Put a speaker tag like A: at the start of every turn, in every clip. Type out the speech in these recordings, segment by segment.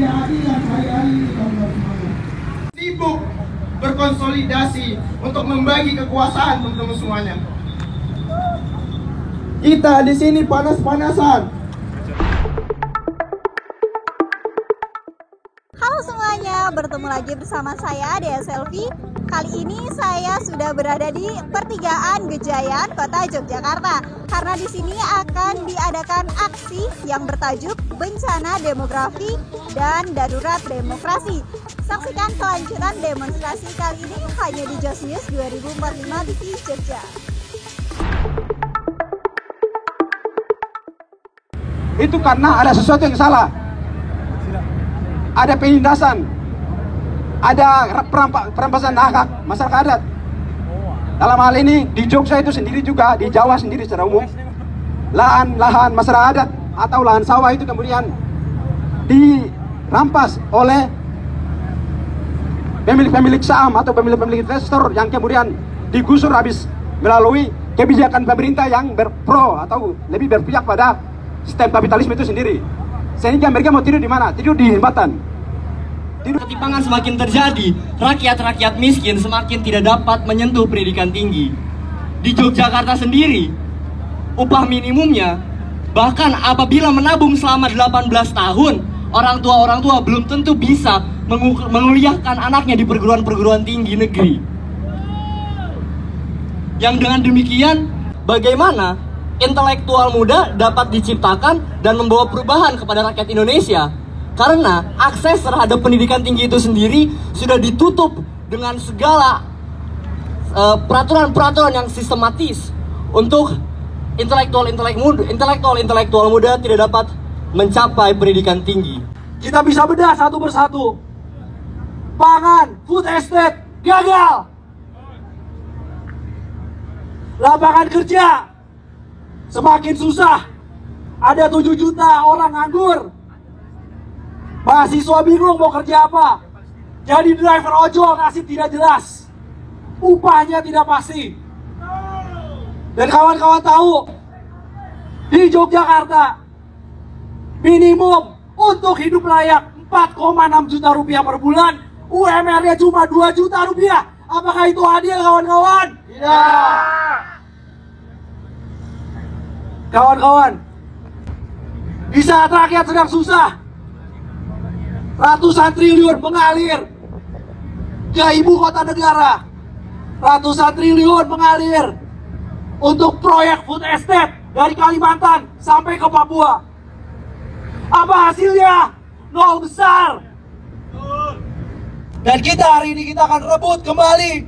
A: ketidakadilan hari-hari ini, kawan-kawan semuanya. Sibuk berkonsolidasi untuk membagi kekuasaan teman-teman semuanya. Kita di sini panas-panasan.
B: Halo semuanya, bertemu lagi bersama saya Dea Selvi. Kali ini saya sudah berada di Pertigaan Gejayan, Kota Yogyakarta. Karena di sini akan diadakan aksi yang bertajuk Bencana Demografi dan Darurat Demokrasi. Saksikan kelanjutan demonstrasi kali ini hanya di Just News 2045 TV Jogja.
C: Itu karena ada sesuatu yang salah. Ada penindasan, ada perampasan hak masyarakat adat. Dalam hal ini di Jogja itu sendiri juga, di Jawa sendiri secara umum, lahan masyarakat adat atau lahan sawah itu kemudian dirampas oleh pemilik saham atau pemilik investor yang kemudian digusur habis melalui kebijakan pemerintah yang berpro atau lebih berpihak pada sistem kapitalisme itu sendiri. Sehingga mereka mau tidur di mana? Tidur di jembatan.
D: Ketimpangan semakin terjadi, rakyat-rakyat miskin semakin tidak dapat menyentuh pendidikan tinggi. Di Yogyakarta sendiri, upah minimumnya, bahkan apabila menabung selama 18 tahun, orang tua belum tentu bisa menguliahkan anaknya di perguruan tinggi negeri. Yang dengan demikian, bagaimana intelektual muda dapat diciptakan dan membawa perubahan kepada rakyat Indonesia? Karena akses terhadap pendidikan tinggi itu sendiri sudah ditutup dengan segala peraturan-peraturan yang sistematis untuk intelektual muda tidak dapat mencapai pendidikan tinggi.
C: Kita bisa bedah satu persatu. Pangan, food estate, gagal. Lapangan kerja semakin susah. Ada 7 juta orang nganggur. Mahasiswa bingung mau kerja apa. Jadi driver ojol, nasib tidak jelas. Upahnya tidak pasti. Dan kawan-kawan tahu, di Yogyakarta minimum untuk hidup layak 4,6 juta rupiah per bulan. UMR-nya cuma 2 juta rupiah. Apakah itu adil, kawan-kawan? Tidak. Kawan-kawan, di saat rakyat sedang susah, ratusan triliun mengalir ke ibu kota negara. Ratusan triliun mengalir untuk proyek food estate dari Kalimantan sampai ke Papua. Apa hasilnya? Nol besar. Dan kita hari ini kita akan rebut kembali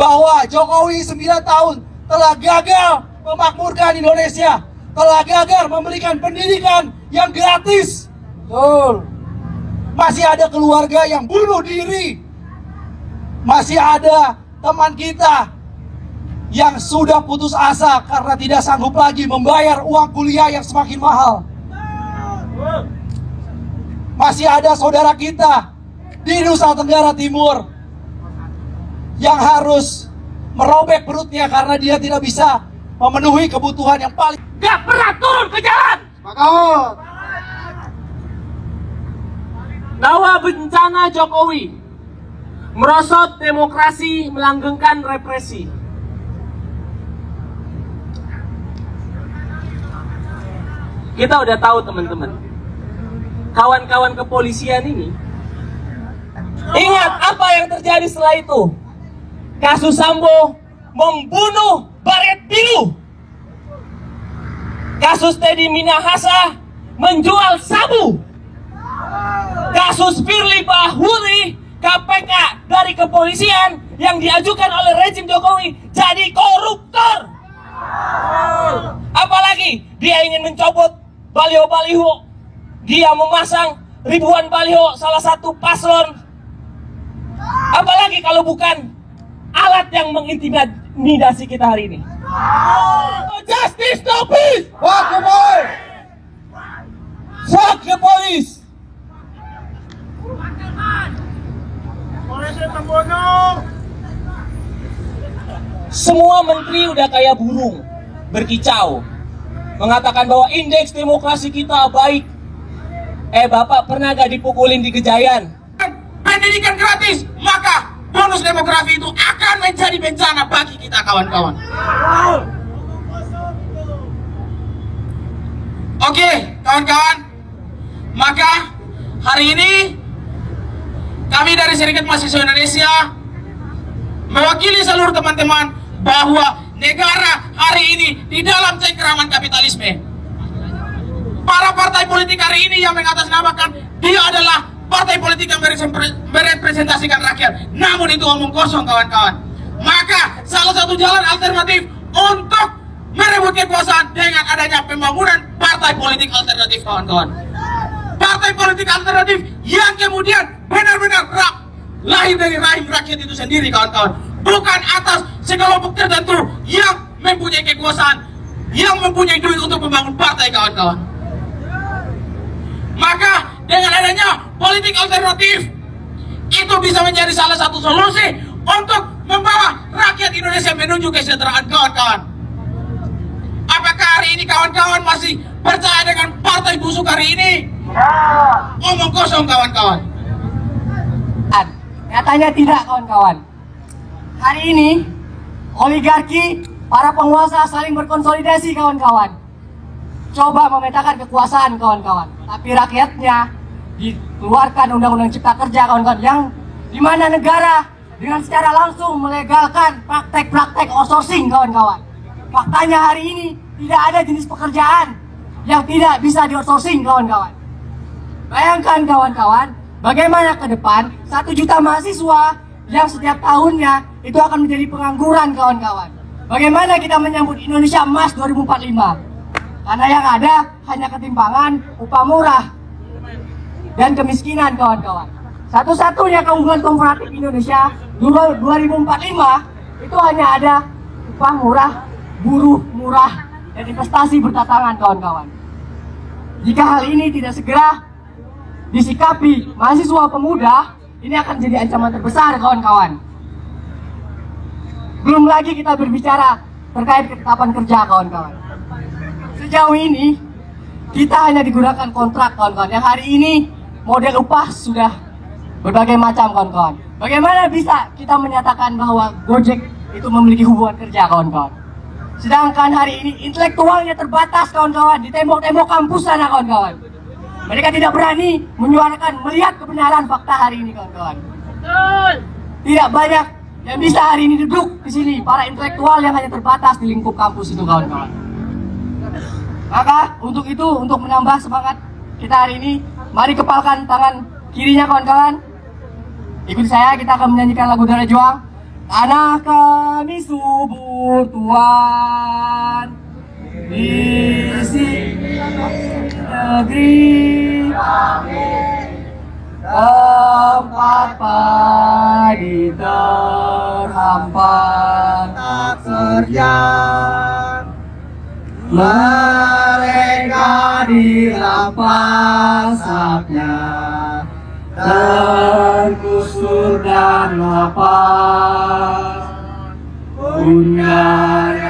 C: bahwa Jokowi 9 tahun telah gagal memakmurkan Indonesia, telah gagal memberikan pendidikan yang gratis. Masih ada keluarga yang bunuh diri. Masih ada teman kita yang sudah putus asa karena tidak sanggup lagi membayar uang kuliah yang semakin mahal. Masih ada saudara kita di Nusa Tenggara Timur yang harus merobek perutnya karena dia tidak bisa memenuhi kebutuhan yang paling gak pernah turun ke jalan.
E: Bahwa bencana Jokowi merosot demokrasi, melanggengkan represi. Kita udah tahu teman-teman, kawan-kawan kepolisian ini, ingat apa yang terjadi setelah itu. Kasus Sambo membunuh Baret Bilu. Kasus Teddy Minahasa menjual sabu. Kasus Firly Bahuri, KPK dari kepolisian yang diajukan oleh rezim Jokowi jadi koruptor. Apalagi dia ingin mencopot baliho-baliho. Dia memasang ribuan baliho salah satu paslon. Apalagi kalau bukan alat yang mengintimidasi kita hari ini. Justice, no peace!
C: Fuck the boy!
E: Fuck the police! Semua menteri udah kayak burung berkicau, mengatakan bahwa indeks demokrasi kita baik. Bapak pernah gak dipukulin di Gejayan? Pendidikan gratis, maka bonus demografi itu akan menjadi bencana bagi kita kawan-kawan. Oke, kawan-kawan. Maka hari ini kami dari Serikat Mahasiswa Indonesia mewakili seluruh teman-teman bahwa negara hari ini di dalam cengkeraman kapitalisme. Para partai politik hari ini yang mengatasnamakan dia adalah partai politik yang merepresentasikan rakyat, namun itu omong kosong kawan-kawan. Maka salah satu jalan alternatif untuk merebut kekuasaan dengan adanya pembangunan partai politik alternatif kawan-kawan. Partai politik alternatif yang kemudian benar-benar lahir dari rahim rakyat itu sendiri kawan-kawan, bukan atas sekelompok tertentu yang mempunyai kekuasaan, yang mempunyai duit untuk membangun partai kawan-kawan. Maka dengan adanya politik alternatif itu bisa menjadi salah satu solusi untuk membawa rakyat Indonesia menuju kesejahteraan kawan-kawan. Apakah hari ini kawan-kawan masih percaya dengan partai busuk hari ini? Omong kosong kawan-kawan.
F: Nyatanya tidak kawan-kawan. Hari ini oligarki, para penguasa saling berkonsolidasi kawan-kawan, coba memetakan kekuasaan kawan-kawan. Tapi rakyatnya dikeluarkan undang-undang cipta kerja kawan-kawan, yang dimana negara dengan secara langsung melegalkan praktek-praktek outsourcing kawan-kawan. Faktanya hari ini tidak ada jenis pekerjaan yang tidak bisa di-outsourcing kawan-kawan. Bayangkan kawan-kawan, bagaimana ke depan 1 juta mahasiswa yang setiap tahunnya itu akan menjadi pengangguran kawan-kawan. Bagaimana kita menyambut Indonesia Emas 2045? Karena yang ada hanya ketimpangan, upah murah, dan kemiskinan kawan-kawan. Satu-satunya keunggulan komparatif Indonesia 2045 itu hanya ada upah murah, buruh murah, dan investasi berdatangan kawan-kawan. Jika hal ini tidak segera disikapi mahasiswa pemuda, ini akan jadi ancaman terbesar kawan-kawan. Belum lagi kita berbicara terkait ketetapan kerja kawan-kawan. Sejauh ini kita hanya digunakan kontrak kawan-kawan, yang hari ini model upah sudah berbagai macam kawan-kawan. Bagaimana bisa kita menyatakan bahwa Gojek itu memiliki hubungan kerja kawan-kawan? Sedangkan hari ini intelektualnya terbatas kawan-kawan di tembok-tembok kampus sana kawan-kawan. Mereka tidak berani menyuarakan, melihat kebenaran fakta hari ini kawan-kawan. Tidak banyak yang bisa hari ini duduk di sini, para intelektual yang hanya terbatas di lingkup kampus itu kawan-kawan. Maka untuk itu, untuk menambah semangat kita hari ini, mari kepalkan tangan kirinya kawan-kawan. Ikuti saya, kita akan menyanyikan lagu Darah Juang. Tanah kami subur Tuhan, di sini negeri kami, tempat padi terhampar tak terjang. Mereka dirampas haknya, tergusur dan lapar. Bunda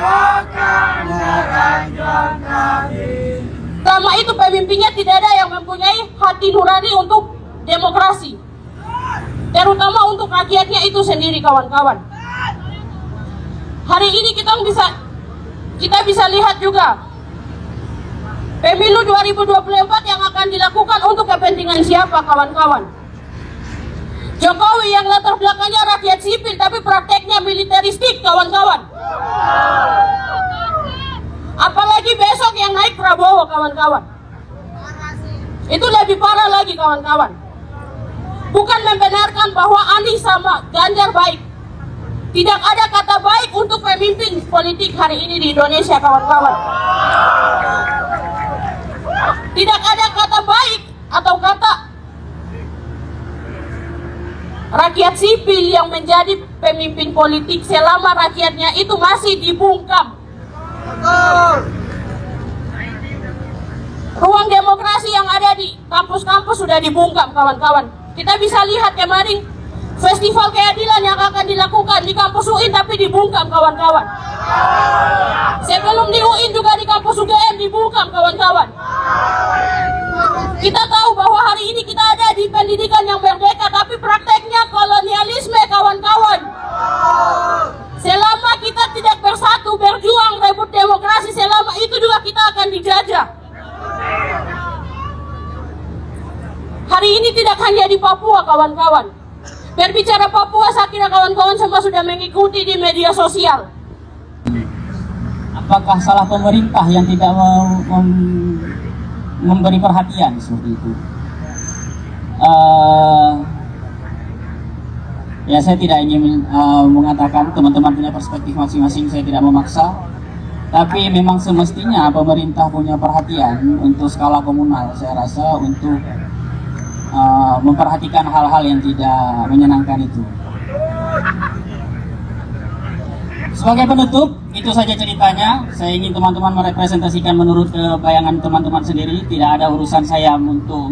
F: akan meranjang kami.
G: Selama itu pemimpinnya tidak ada yang mempunyai hati nurani untuk demokrasi, terutama untuk rakyatnya itu sendiri kawan-kawan. Hari ini kita bisa lihat juga pemilu 2024 yang akan dilakukan untuk kepentingan siapa kawan-kawan. Jokowi yang latar belakangnya rakyat sipil tapi prakteknya militeristik kawan-kawan. Apalagi besok yang naik Prabowo kawan-kawan. Itu lebih parah lagi kawan-kawan. Bukan membenarkan bahwa Anies sama Ganjar baik. Tidak ada kata baik untuk pemimpin politik hari ini di Indonesia kawan-kawan. Tidak ada kata baik atau kata rakyat sipil yang menjadi pemimpin politik selama rakyatnya itu masih dibungkam. Ruang demokrasi yang ada di kampus-kampus sudah dibungkam kawan-kawan. Kita bisa lihat kemarin festival keadilan yang akan dilakukan di kampus UIN tapi dibungkam kawan-kawan. Sebelum di UIN juga di kampus UGM dibungkam kawan-kawan. Kita tahu bahwa pendidikan yang merdeka, tapi prakteknya kolonialisme, kawan-kawan. Selama kita tidak bersatu, berjuang, rebut demokrasi, selama itu juga kita akan dijajah. Hari ini tidak hanya di Papua, kawan-kawan. Berbicara Papua, saya kira kawan-kawan semua sudah mengikuti di media sosial.
H: Apakah salah pemerintah yang tidak memberi perhatian seperti itu? Ya, saya tidak ingin mengatakan teman-teman punya perspektif masing-masing, saya tidak memaksa. Tapi memang semestinya pemerintah punya perhatian untuk skala komunal, saya rasa, untuk memperhatikan hal-hal yang tidak menyenangkan itu. Sebagai penutup, itu saja ceritanya. Saya ingin teman-teman merepresentasikan menurut bayangan teman-teman sendiri. Tidak ada urusan saya untuk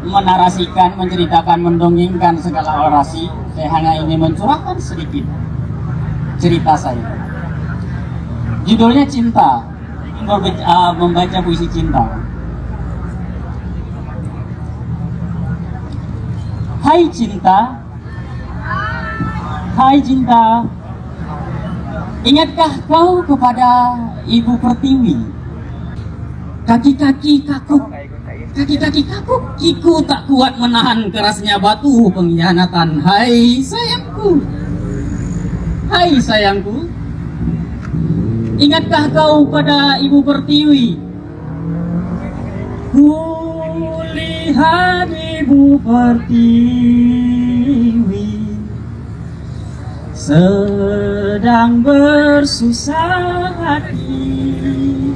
H: menarasikan, menceritakan, mendongengkan segala orasi. Saya hanya ingin mencurahkan sedikit cerita saya. Judulnya Cinta. Ingin membaca puisi cinta. Hai cinta, hai cinta, ingatkah kau kepada Ibu Pertiwi? Kaki-kaki kakuk, kiku tak kuat menahan kerasnya batu pengkhianatan. Hai sayangku, hai sayangku, ingatkah kau pada Ibu Pertiwi? Kulihat Ibu Pertiwi sedang bersusah hati,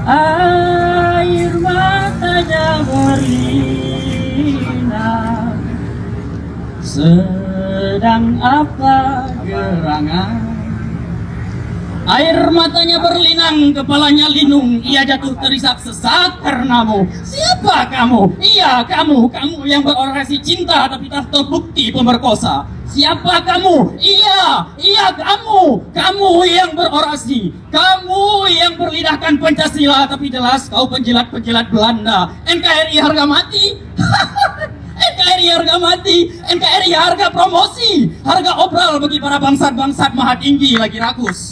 H: air matanya berlinang, sedang apa gerangan? Air matanya berlinang, kepalanya linung, ia jatuh terisak sesak karenamu. Siapa kamu? Iya kamu, kamu yang berorasi cinta tapi tak terbukti pemerkosa. Siapa kamu? Iya kamu, kamu yang berorasi, kamu yang berlidahkan Pancasila tapi jelas kau penjilat-penjilat Belanda. NKRI harga mati. NKRI harga mati, NKRI harga promosi, harga obral bagi para bangsat-bangsat maha tinggi lagi rakus.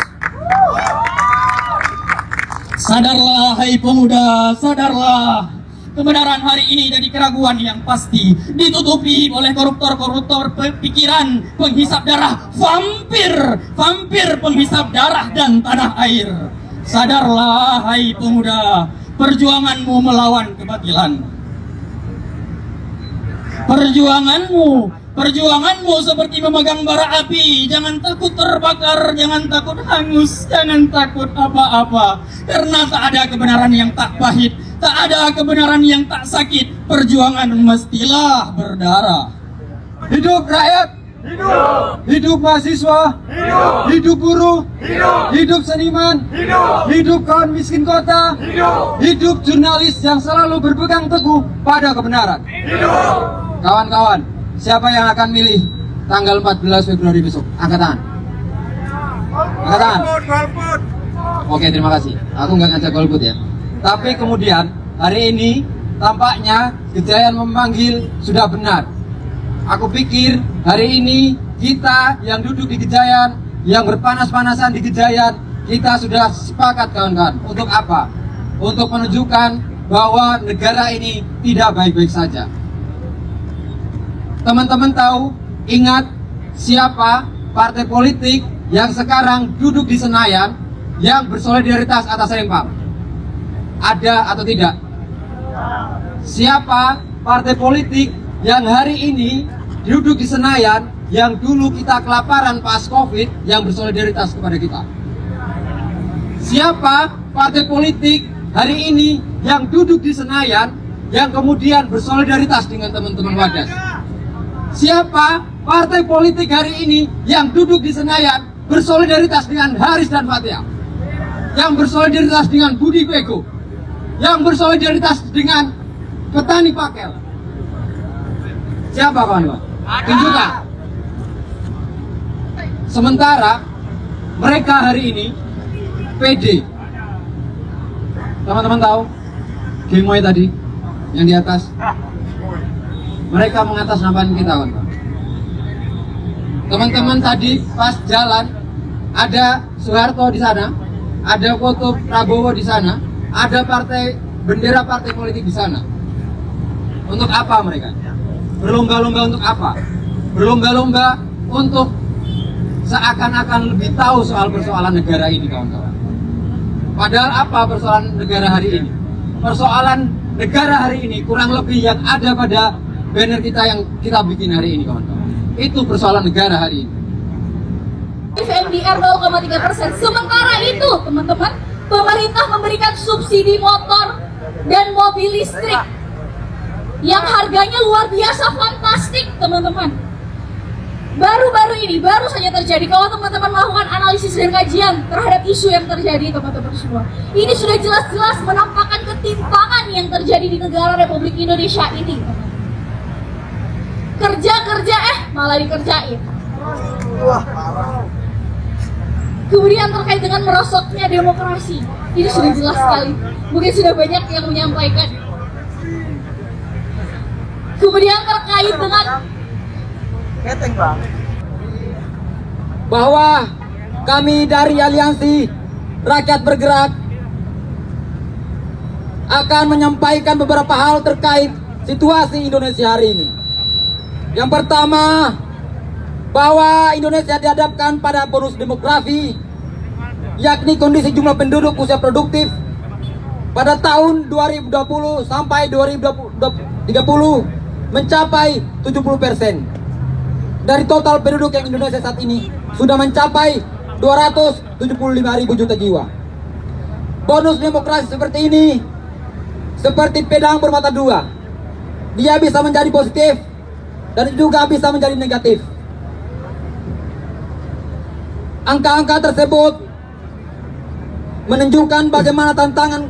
H: Sadarlah hai pemuda, sadarlah. Kebenaran hari ini jadi keraguan yang pasti, ditutupi oleh koruptor-koruptor pikiran, penghisap darah, vampir penghisap darah dan tanah air. Sadarlah hai pemuda, perjuanganmu melawan kebatilan. Perjuanganmu seperti memegang bara api. Jangan takut terbakar, jangan takut hangus, jangan takut apa-apa. Karena tak ada kebenaran yang tak pahit, tak ada kebenaran yang tak sakit. Perjuangan mestilah berdarah.
A: Hidup rakyat, hidup mahasiswa, hidup buruh, hidup seniman, hidup kawan miskin kota, hidup jurnalis yang selalu berpegang teguh pada kebenaran. Kawan-kawan, siapa yang akan milih tanggal 14 Februari besok? Angkat tangan. Angkat tangan. Oke, terima kasih. Aku nggak ngajak golput ya. Tapi kemudian hari ini tampaknya Gejayan memanggil sudah benar. Aku pikir hari ini kita yang duduk di Gejayan, yang berpanas-panasan di Gejayan, kita sudah sepakat kawan-kawan. Untuk apa? Untuk menunjukkan bahwa negara ini tidak baik-baik saja. Teman-teman tahu, ingat siapa partai politik yang sekarang duduk di Senayan yang bersolidaritas atas Rempang? Ada atau tidak? Siapa partai politik yang hari ini duduk di Senayan yang dulu kita kelaparan pas Covid yang bersolidaritas kepada kita? Siapa partai politik hari ini yang duduk di Senayan yang kemudian bersolidaritas dengan teman-teman Wadas? Siapa partai politik hari ini yang duduk di Senayan bersolidaritas dengan Haris dan Fathia? Yang bersolidaritas dengan Budi Pego? Yang bersolidaritas dengan petani pakel? Siapa kawan-kawan? Tunjukkan. Sementara mereka hari ini PD. Teman-teman tahu Gemoy tadi yang di atas, mereka mengatasnamakan kita, kawan-kawan. Teman-teman tadi pas jalan ada Soeharto di sana, ada foto Prabowo di sana, ada bendera partai politik di sana. Untuk apa mereka? Berlomba-lomba untuk apa? Berlomba-lomba untuk seakan-akan lebih tahu soal persoalan negara ini, kawan-kawan. Padahal apa persoalan negara hari ini? Persoalan negara hari ini kurang lebih yang ada pada banner kita yang kita bikin hari ini, kawan-kawan. Itu persoalan negara hari ini.
I: MDR 0,3%. Sementara itu, teman-teman, pemerintah memberikan subsidi motor dan mobil listrik yang harganya luar biasa fantastik, teman-teman. Baru-baru ini, baru saja terjadi. Kalau teman-teman melakukan analisis dan kajian terhadap isu yang terjadi, teman-teman semua, ini sudah jelas-jelas menampakkan ketimpangan yang terjadi di negara Republik Indonesia ini. Kerja-kerja malah dikerjain. Kemudian terkait dengan merosotnya demokrasi, ini sudah jelas sekali. Mungkin sudah banyak yang menyampaikan. Kemudian terkait dengan
A: bahwa kami dari Aliansi Rakyat Bergerak akan menyampaikan beberapa hal terkait situasi Indonesia hari ini. Yang pertama, bahwa Indonesia dihadapkan pada bonus demografi, yakni kondisi jumlah penduduk usia produktif pada tahun 2020 sampai 2030 mencapai 70%. Dari total penduduk yang Indonesia saat ini sudah mencapai 275.000 juta jiwa. Bonus demokrasi seperti ini seperti pedang bermata dua. Dia bisa menjadi positif dan juga bisa menjadi negatif. Angka-angka tersebut menunjukkan bagaimana tantangan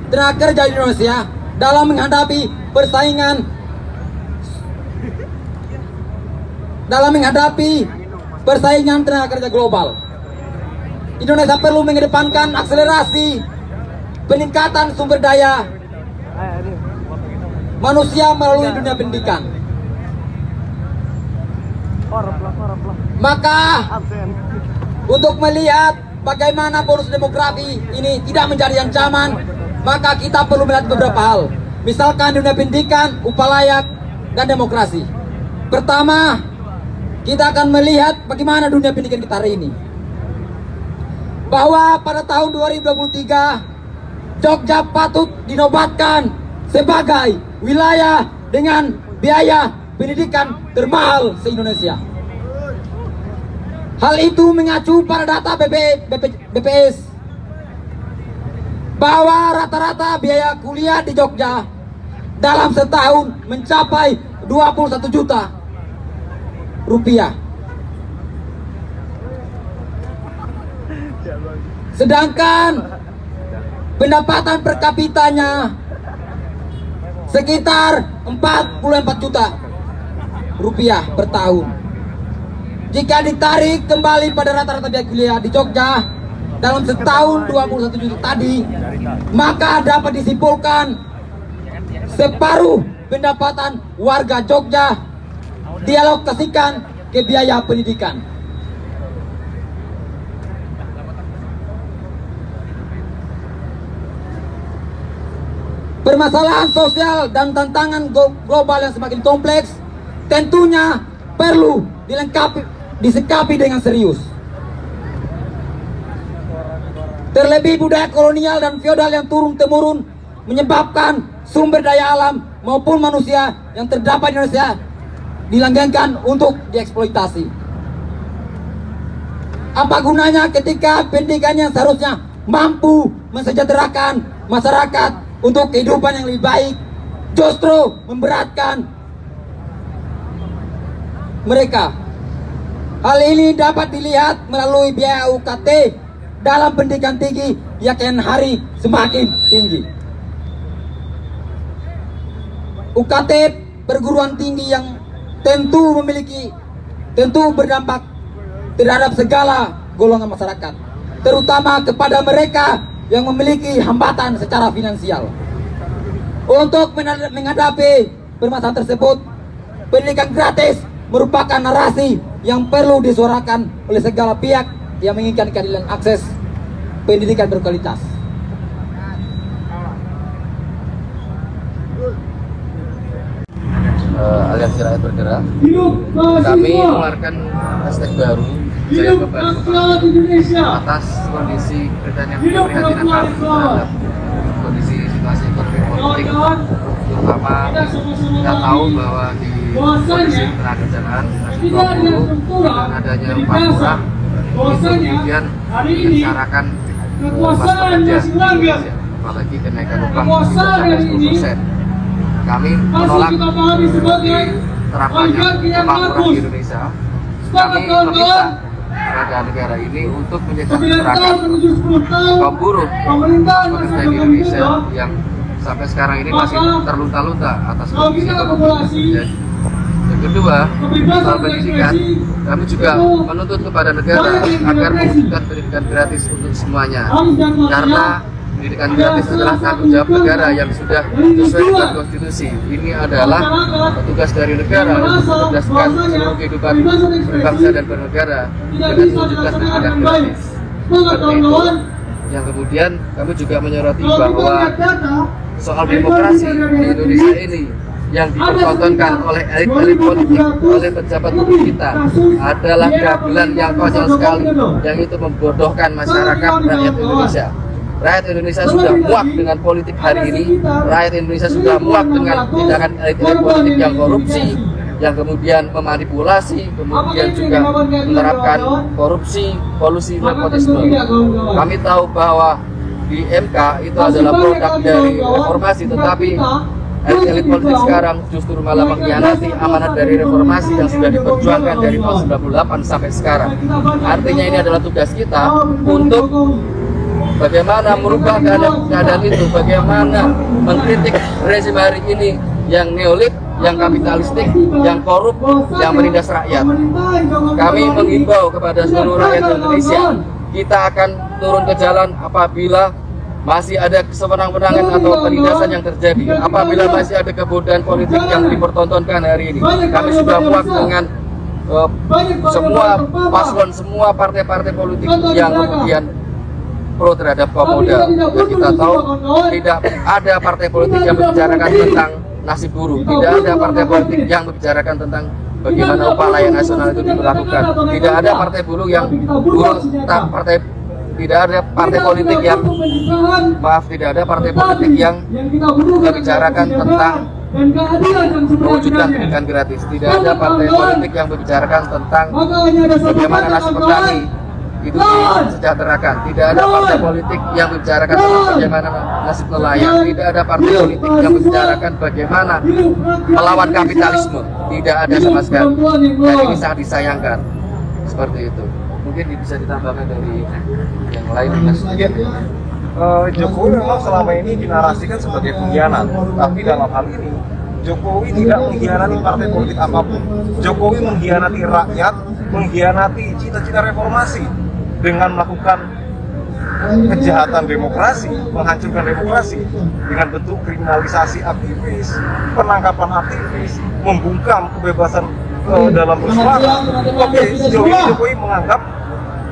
A: tenaga kerja di Indonesia dalam menghadapi persaingan tenaga kerja global. Indonesia perlu mengedepankan akselerasi peningkatan sumber daya manusia melalui dunia pendidikan. Maka untuk melihat bagaimana bonus demografi ini tidak menjadi ancaman, maka kita perlu melihat beberapa hal. Misalkan dunia pendidikan, upah layak, dan demokrasi. Pertama, kita akan melihat bagaimana dunia pendidikan kita hari ini. Bahwa pada tahun 2023, Jogja patut dinobatkan sebagai wilayah dengan biaya pendidikan termahal se-Indonesia. Hal itu mengacu pada data BPS bahwa rata-rata biaya kuliah di Jogja dalam setahun mencapai 21 juta rupiah. Sedangkan pendapatan per kapitanya sekitar 44 juta rupiah per tahun. Jika ditarik kembali pada rata-rata biaya kuliah di Jogja dalam setahun 21 juta tadi, maka dapat disimpulkan separuh pendapatan warga Jogja dialokasikan ke biaya pendidikan. Permasalahan sosial dan tantangan global yang semakin kompleks tentunya perlu disikapi dengan serius. Terlebih budaya kolonial dan feodal yang turun-temurun menyebabkan sumber daya alam maupun manusia yang terdapat di Indonesia dilanggengkan untuk dieksploitasi. Apa gunanya ketika pendidikannya seharusnya mampu mensejahterakan masyarakat untuk kehidupan yang lebih baik, justru memberatkan mereka. Hal ini dapat dilihat melalui biaya UKT dalam pendidikan tinggi yang kian hari semakin tinggi. UKT perguruan tinggi yang tentu berdampak terhadap segala golongan masyarakat, terutama kepada mereka yang memiliki hambatan secara finansial.
J: Untuk menghadapi permasalahan tersebut, pendidikan gratis merupakan narasi yang perlu disuarakan oleh segala pihak yang menginginkan keadilan akses pendidikan berkualitas.
K: Aliansi Rakyat Bergerak, kami mengeluarkan hashtag baru Jaya Kembali atas kondisi dan yang prihatin kami terhadap kondisi situasi ekonomi politik, terutama kita tahu bahwa di kondisi tenaga kerjaan masih 20 dengan adanya upah murah itu kemudian menyengsarakan kelas pekerja di Indonesia, apalagi kenaikan upah sampai 10%. Kami menolak diterapkannya upah murah di Indonesia. Kami meminta kepada negara ini untuk menyejahterakan kaum buruh pekerja di Indonesia yang sampai sekarang ini masih terlunta-lunta atas kondisi ekonomi. Yang kedua, soal pendidikan, kami juga menuntut kepada negara agar mewujudkan pendidikan gratis untuk semuanya, karena pendidikan gratis adalah tanggung jawab negara yang sudah sesuai dengan konstitusi. Ini adalah tugas dari negara untuk mencerdaskan seluruh kehidupan berbangsa dan bernegara dengan mewujudkan pendidikan gratis. Seperti itu. Yang kemudian kami juga menyoroti bahwa soal demokrasi di Indonesia ini yang dipertontonkan oleh elit-elit politik, oleh pejabat publik kita adalah dagelan yang konyol sekali, yang itu membodohkan masyarakat rakyat Indonesia. Rakyat Indonesia sudah muak dengan politik hari ini. Rakyat Indonesia sudah muak dengan tindakan elit-elit politik yang korupsi, yang kemudian memanipulasi, kemudian juga menerapkan korupsi, kolusi, nepotisme. Kami tahu bahwa di MK itu adalah produk dari reformasi, tetapi elit politik sekarang justru malah mengkhianati amanat dari reformasi yang sudah diperjuangkan dari tahun 98 sampai sekarang. Artinya ini adalah tugas kita untuk bagaimana merubah keadaan itu, bagaimana mengkritik rezim hari ini yang neolit, yang kapitalistik, yang korup, yang menindas rakyat. Kami menghimbau kepada seluruh rakyat Indonesia, kita akan turun ke jalan apabila masih ada kesewenang-wenangan atau penindasan yang terjadi, apabila masih ada kebodohan politik yang dipertontonkan hari ini. Kami sudah muak dengan semua paslon, semua partai-partai politik yang kemudian pro terhadap kaum muda. Dan kita tahu tidak ada partai politik yang membicarakan tentang nasib buruh, tidak ada partai politik yang membicarakan tentang bagaimana upah layak nasional itu diberlakukan, tidak ada partai buruh yang tidak ada partai politik yang tidak ada partai politik yang membicarakan tentang mewujudkan pendidikan gratis, tidak ada partai politik yang membicarakan tentang bagaimana nasib petani itu disejahterakan, tidak ada partai politik yang membicarakan tentang bagaimana nasib nelayan, tidak ada partai politik yang membicarakan bagaimana melawan kapitalisme, tidak ada sama sekali. Dan ini sangat disayangkan. Seperti itu. Mungkin bisa ditambahkan dari yang lain.
L: Jokowi memang selama ini dinarasikan sebagai pengkhianat, tapi dalam hal ini Jokowi tidak mengkhianati partai politik apapun. Jokowi mengkhianati rakyat, mengkhianati cita-cita reformasi dengan melakukan kejahatan demokrasi, menghancurkan demokrasi dengan bentuk kriminalisasi aktivis, penangkapan aktivis, membungkam kebebasan dalam bersuara. Oke, sejauh ini Jokowi menganggap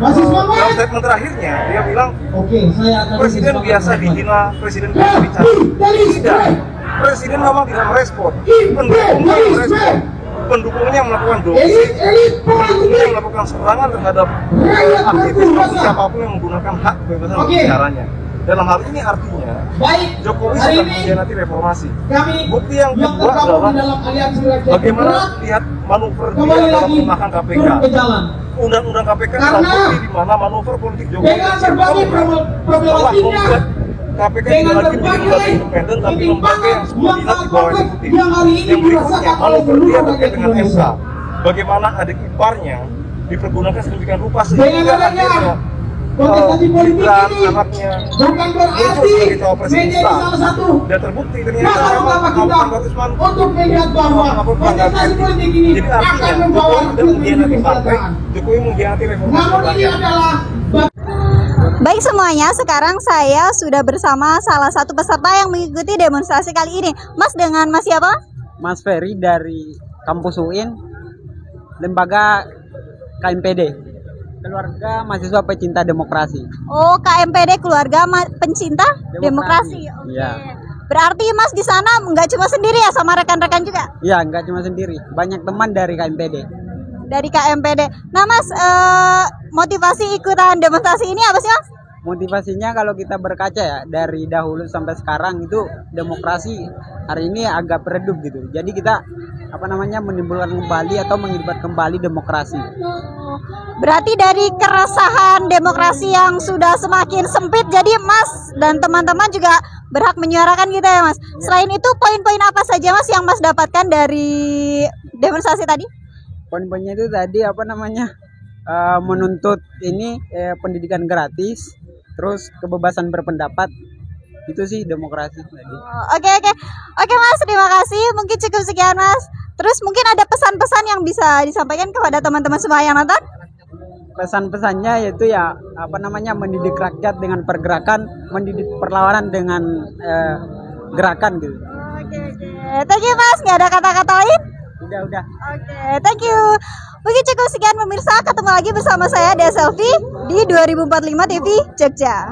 L: dalam statement terakhirnya dia bilang presiden biasa dihina, presiden biasa dicaci. Tidak, presiden memang tidak merespon, pendukungnya merespon, pendukungnya melakukan doxing, pendukungnya melakukan serangan terhadap aktivis atau siapapun yang menggunakan hak kebebasan berbicaranya. Dalam hal ini artinya Jokowi sedang mengkhianati reformasi. Bukti yang kedua adalah bagaimana lihat manuver dia dalam melemahkan KPK. Undang-undang KPK adalah bukti di mana manuver politik Jokowi telah membuat KPK tidak lagi menjadi lembaga independen, tapi lembaga yang subordinat di bawah eksekutif. Yang berikutnya, manuver dia terkait dengan MK. Bagaimana adik iparnya dipergunakan sedemikian rupa sehingga akhirnya Gibran anaknya muncul sebagai cawapres instan, dan terbukti ternyata memang Abang Batusman melakukan pelanggaran etik. Jadi artinya Jokowi sudah mengkhianati partai, Jokowi mengkhianati reformasi rakyat.
B: Baik Baik semuanya, sekarang saya sudah bersama salah satu peserta yang mengikuti demonstrasi kali ini. Mas, dengan Mas siapa?
M: Mas Ferry dari Kampus UIN, lembaga KMPD, Keluarga Mahasiswa Pecinta Demokrasi.
B: Oh, KMPD, Keluarga Pencinta Demokrasi. Oke.
M: Iya.
B: Berarti Mas di sana nggak cuma sendiri ya, sama rekan-rekan juga?
M: Iya, nggak cuma sendiri, banyak teman dari KMPD.
B: Dari KMPD. Nah Mas, motivasi ikutan demonstrasi ini apa sih Mas?
M: Motivasinya kalau kita berkaca ya, dari dahulu sampai sekarang itu demokrasi hari ini agak redup gitu. Jadi kita menimbulkan kembali atau menghidupkan kembali demokrasi.
B: Berarti dari keresahan demokrasi yang sudah semakin sempit, jadi Mas dan teman-teman juga berhak menyuarakan gitu ya Mas. Selain itu, poin-poin apa saja Mas yang Mas dapatkan dari demonstrasi tadi?
M: Poin-poinnya itu tadi menuntut ini pendidikan gratis, terus kebebasan berpendapat, itu sih demokrasi tadi.
B: Oke Mas, terima kasih. Mungkin cukup sekian Mas. Terus mungkin ada pesan-pesan yang bisa disampaikan kepada teman-teman semua yang nonton?
M: Pesan-pesannya yaitu ya mendidik rakyat dengan pergerakan, mendidik perlawanan dengan gerakan gitu.
B: Oke. Thank you Mas. Nggak ada kata-kata lain?
M: Udah.
B: Oke, thank you. Mungkin cukup sekian pemirsa, ketemu lagi bersama saya Dea Selfie di 2045 TV Jogja.